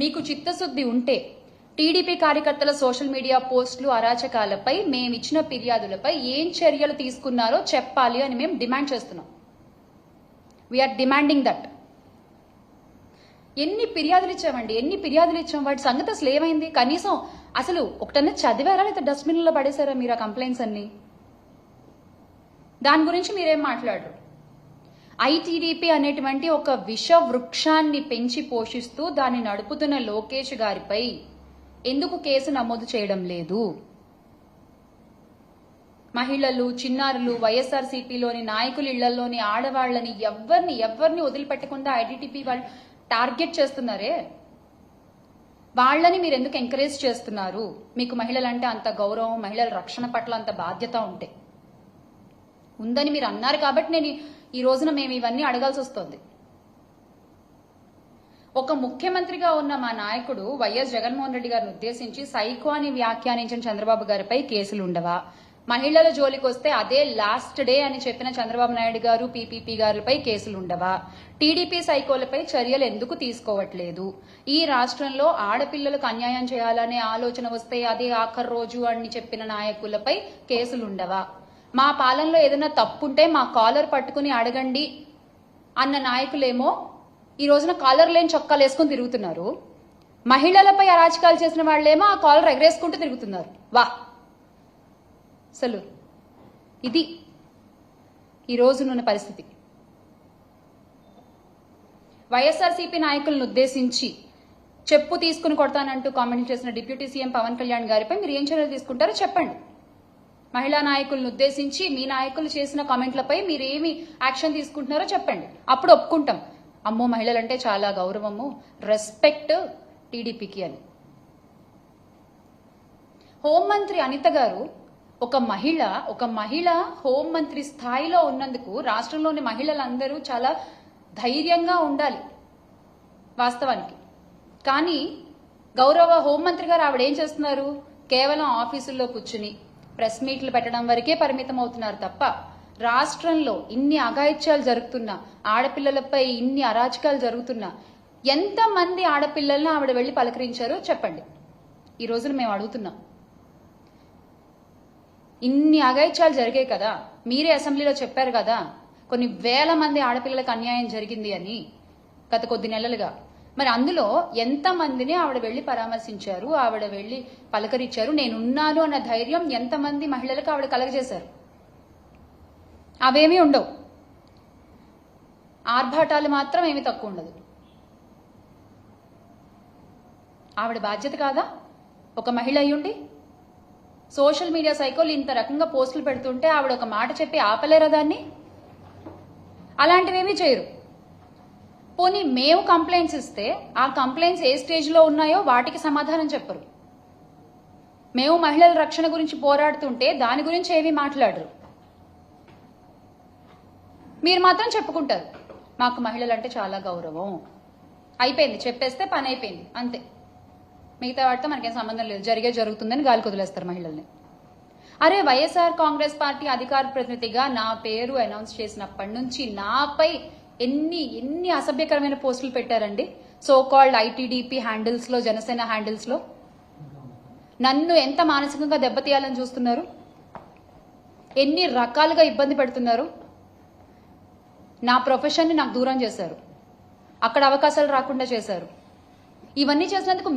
మీకు చిత్తశుద్ధి ఉంటే టీడీపీ కార్యకర్తల సోషల్ మీడియా పోస్టులు అరాచకాలపై మేమిచ్చిన ఫిర్యాదులపై ఏం చర్యలు తీసుకున్నారో చెప్పాలి అని మేము డిమాండ్ చేస్తున్నాం. We are demanding that. ఎన్ని ఫిర్యాదులు ఇచ్చామండి, ఎన్ని ఫిర్యాదులు ఇచ్చాం, వాటి సంగతి అసలు ఏమైంది? కనీసం అసలు ఒకటన్నా చదివారా లేదా డస్ట్బిన్లో పడేశారా మీరు ఆ కంప్లైంట్స్ అన్ని? దాని గురించి మీరేం మాట్లాడరు. ఐటీడీపీ అనేటువంటి ఒక విష వృక్షాన్ని పెంచి పోషిస్తూ దాన్ని నడుపుతున్న లోకేష్ గారిపై ఎందుకు కేసు నమోదు చేయడం లేదు? మహిళలు, చిన్నారులు, వైఎస్ఆర్సీపీలోని నాయకుల ఇళ్లలోని ఆడవాళ్లని ఎవరిని వదిలిపెట్టకుండా ఐటీడీపీ వాళ్ళు టార్గెట్ చేస్తున్నారే, వాళ్ళని మీరు ఎందుకు ఎంకరేజ్ చేస్తున్నారు? మీకు మహిళలంటే అంత గౌరవం, మహిళల రక్షణ పట్ల అంత బాధ్యత ఉందని మీరు అన్నారు కాబట్టి నేను ఈ రోజున మేము ఇవన్నీ అడగాల్సి వస్తుంది. ఒక ముఖ్యమంత్రిగా ఉన్న మా నాయకుడు వైఎస్ జగన్మోహన్ రెడ్డి గారిని ఉద్దేశించి సైకో అని వ్యాఖ్యానించిన చంద్రబాబు గారిపై కేసులు ఉండవా? మహిళల జోలికి వస్తే అదే లాస్ట్ డే అని చెప్పిన చంద్రబాబు నాయుడు గారు, పీపీపీ గారిపై కేసులు ఉండవా? టీడీపీ సైకోలపై చర్యలు ఎందుకు తీసుకోవట్లేదు? ఈ రాష్ట్రంలో ఆడపిల్లలకు అన్యాయం చేయాలనే ఆలోచన వస్తే అదే ఆఖరి రోజు అని చెప్పిన నాయకులపై కేసులు ఉండవా? మా పాలనలో ఏదైనా తప్పుంటే మా కాలర్ పట్టుకుని అడగండి అన్న నాయకులేమో ఈ రోజున కాలర్ లేని చొక్కాలు వేసుకుని తిరుగుతున్నారు. మహిళలపై అరాచకాలు చేసిన వాళ్ళేమో ఆ కాలర్ ఎగరేసుకుంటూ తిరుగుతున్నారు. వా, అసలు ఇది ఈ రోజునున్న పరిస్థితి. వైఎస్ఆర్సీపీ నాయకులను ఉద్దేశించి చెప్పు తీసుకుని కొడతానంటూ కామెంట్ చేసిన డిప్యూటీ సీఎం పవన్ కళ్యాణ్ గారిపై మీరు ఏం చర్యలు తీసుకుంటారో చెప్పండి. మహిళా నాయకులను ఉద్దేశించి మీ నాయకులు చేసిన కామెంట్లపై మీరు ఏమి యాక్షన్ తీసుకుంటున్నారో చెప్పండి. అప్పుడు ఒప్పుకుంటాం, అమ్మో మహిళలంటే చాలా గౌరవము, రెస్పెక్ట్ టీడీపీకి అని. హోంమంత్రి అనిత గారు ఒక మహిళ హోంమంత్రి స్థాయిలో ఉన్నందుకు రాష్ట్రంలోని మహిళలందరూ చాలా ధైర్యంగా ఉండాలి వాస్తవానికి. కానీ గౌరవ హోంమంత్రి గారు ఆవిడ ఏం చేస్తున్నారు? కేవలం ఆఫీసుల్లో కూర్చుని ప్రెస్ మీట్లు పెట్టడం వరకే పరిమితం అవుతున్నారు తప్ప రాష్ట్రంలో ఇన్ని అఘాయిత్యాలు జరుగుతున్నా, ఆడపిల్లలపై ఇన్ని అరాచకాలు జరుగుతున్నా ఎంతమంది ఆడపిల్లలను ఆవిడ వెళ్లి పలకరించారో చెప్పండి. ఈ రోజున మేము అడుగుతున్నాం. ఇన్ని అఘాయిత్యాలు జరిగాయి కదా, మీరే అసెంబ్లీలో చెప్పారు కదా కొన్ని వేల మంది ఆడపిల్లలకు అన్యాయం జరిగింది అని గత కొద్ది నెలలుగా. మరి అందులో ఎంతమందిని ఆవిడ వెళ్లి పరామర్శించారు, ఆవిడ వెళ్లి పలకరించారు, నేనున్నాను అన్న ధైర్యం ఎంతమంది మహిళలకు ఆవిడ కలగజేశారు? అవేమీ ఉండవు. ఆర్భాటాలు మాత్రం ఏమీ తక్కువ ఉండదు. ఆవిడ బాధ్యత కాదా ఒక మహిళ అయ్యుండి? సోషల్ మీడియా సైకోలు ఇంత రకంగా పోస్టులు పెడుతుంటే ఆవిడ ఒక మాట చెప్పి ఆపలేరా దాన్ని? అలాంటివేమీ చేయరు. పోనీ మేము కంప్లైంట్స్ ఇస్తే ఆ కంప్లైంట్స్ ఏ స్టేజ్లో ఉన్నాయో వాటికి సమాధానం చెప్పరు. మేము మహిళల రక్షణ గురించి పోరాడుతుంటే దాని గురించి ఏమీ మాట్లాడరు. మీరు మాత్రం చెప్పుకుంటారు మాకు మహిళలంటే చాలా గౌరవం, అయిపోయింది, చెప్పేస్తే పని అయిపోయింది అంతే, మిగతా వాటితో మనకేం సంబంధం లేదు, జరుగుతుందని గాలి కుదిలేస్తారు మహిళల్ని. అరే వైఎస్ఆర్ కాంగ్రెస్ పార్టీ అధికార ప్రతినిధిగా నా పేరు అనౌన్స్ చేసినప్పటి నుంచి నాపై ఎన్ని అసభ్యకరమైన పోస్టులు పెట్టారండి సో కాల్డ్ ఐటీడీపీ హ్యాండిల్స్ లో, జనసేన హ్యాండిల్స్ లో. నన్ను ఎంత మానసికంగా దెబ్బతీయాలని చూస్తున్నారు, ఎన్ని రకాలుగా ఇబ్బంది పెడుతున్నారు. నా ప్రొఫెషన్ ని నాకు దూరం చేశారు, అక్కడ అవకాశాలు రాకుండా చేశారు. ఇవన్నీ చేసినందుకు